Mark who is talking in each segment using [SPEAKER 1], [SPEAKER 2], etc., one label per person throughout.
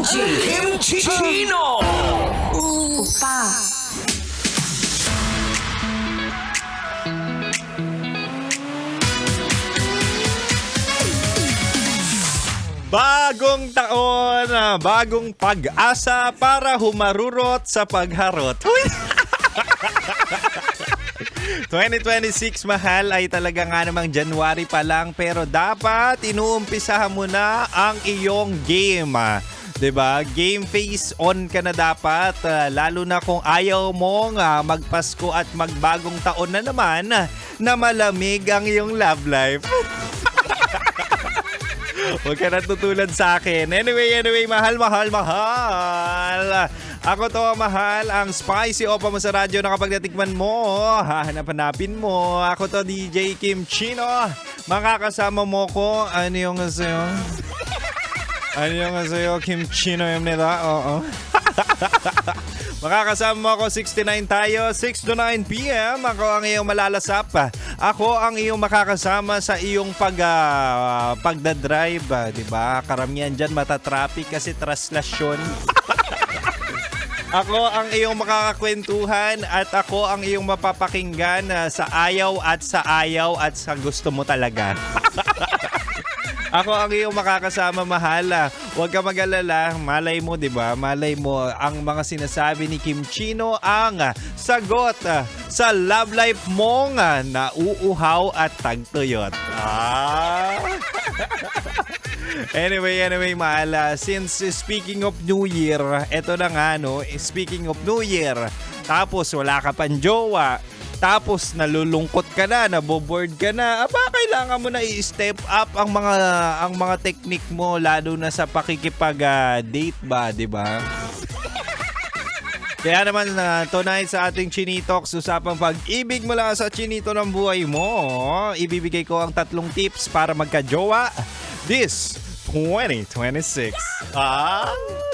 [SPEAKER 1] Kimchi Chino!
[SPEAKER 2] 오빠,
[SPEAKER 3] Bagong taon, bagong pag-asa para humarurot sa pagharot. Huy! 2026 mahal ay talaga nga namang January pa lang pero dapat inuumpisahan mo na ang iyong game. 'Di ba? Game face on ka na dapat lalo na kung ayaw mong magpasko at magbagong taon na naman na malamig ang iyong love life. Huwag ka natutulad sa akin. Anyway, mahal. Ako to, mahal, ang spicy opa mo sa radyo na kapag natikman mo, hahanap-hanapin mo. Ako to, DJ Kim Chino. Makakasama mo ko. Ano yung sa'yo? Kim Chino yung nila? Oo. Makakasama mo ako 69 tayo, 6 to 9 p.m. Ako ang iyong malalasap. Ako ang iyong makakasama sa iyong pagdadrive, di ba? Karamihan dyan matatraffic kasi traslasyon. Ako ang iyong makakakwentuhan at ako ang iyong mapapakinggan sa ayaw at sa gusto mo talaga. Ako ang iyong makakasama, mahal. Huwag ka mag-alala. Malay mo, di ba? Malay mo, ang mga sinasabi ni Kim Chino ang sagot sa love life mong nauuhaw at tagtuyot. Anyway, mahal. Since speaking of New Year, eto na nga, no? Speaking of New Year, tapos wala ka pang jowa, tapos nalulungkot ka na, naboboard ka na, kailangan mo na i-step up ang mga technique mo lalo na sa pakikipag-date ba, 'di ba? Kaya naman tonight sa ating Chinitox, usapang pag-ibig mula sa chinito ng buhay mo, ibibigay ko ang 3 tips para magka-jowa this 2026.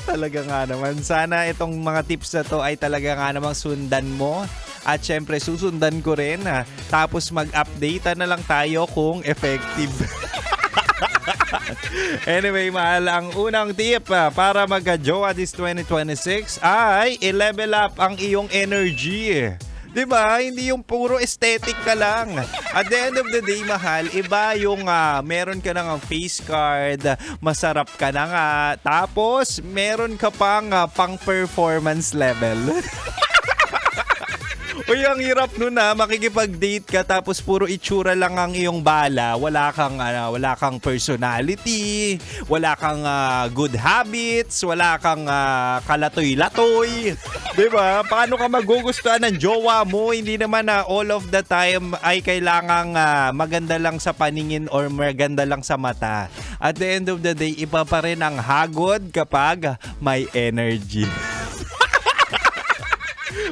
[SPEAKER 3] Talaga nga naman. Sana itong mga tips na to ay talaga nga namang sundan mo. At syempre, susundan ko rin. Tapos mag-update na lang tayo kung effective. Anyway, mahal, ang unang tip para magka-jowa this 2026 ay i-level up ang iyong energy. Diba? Hindi yung puro aesthetic ka lang. At the end of the day, mahal, iba yung meron ka na nga face card, masarap ka na nga, tapos meron ka pang performance level. Uy, ang hirap nun makikipag-date ka tapos puro itsura lang ang iyong bala. Wala kang personality, wala kang good habits, wala kang kalatoy-latoy. 'Di ba? Paano ka magugustuhan ng jowa mo? Hindi naman all of the time ay kailangang maganda lang sa paningin or maganda lang sa mata. At the end of the day, iba pa rin ang hagod kapag may energy.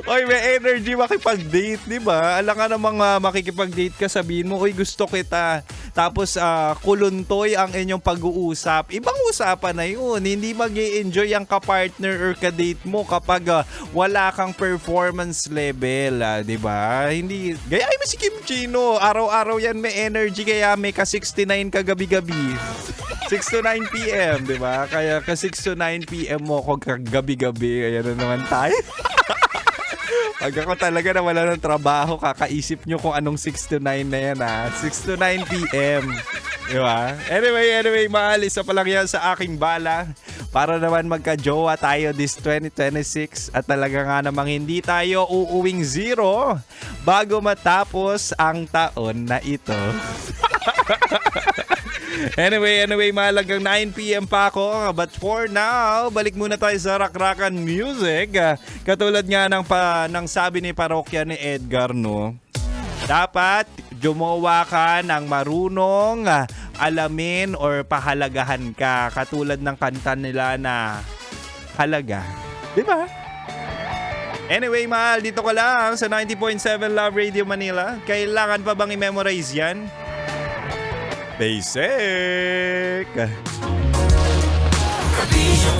[SPEAKER 3] Oy, may energy makipag-date, di ba? Alam nga namang makikipag-date ka, sabihin mo, oy, gusto kita. Tapos kuluntoy ang inyong pag-uusap. Ibang usapan na yun. Hindi mag-i-enjoy ang ka-partner or ka-date mo kapag wala kang performance level, di ba? Hindi, gaya mo si Kim Chino. Araw-araw yan may energy, kaya may ka-69 ka gabi-gabi. 6 to 9 p.m., di ba? Kaya ka-6 to 9 p.m. mo ako kagabi-gabi. Ayan na naman tayo. Pag ako talaga na wala ng trabaho, kakaisip nyo kung anong 6 to 9 na yan 6 to 9 p.m. Diba? Anyway, mahal, isa pa lang yan sa aking bala para naman magka-jowa tayo this 2026 at talaga nga namang hindi tayo uuwing zero bago matapos ang taon na ito. Anyway, mahalagang 9 p.m. pa ako. But for now, balik muna tayo sa rakrakan music. Katulad nga ng sabi ni parokya ni Edgar, no? Dapat jumawa ka ng marunong alamin or pahalagahan ka. Katulad ng kanta nila na halaga. Diba? Anyway, mahal, dito ka lang sa 90.7 Love Radio Manila. Kailangan pa bang i-memorize yan? Basic!
[SPEAKER 1] Vision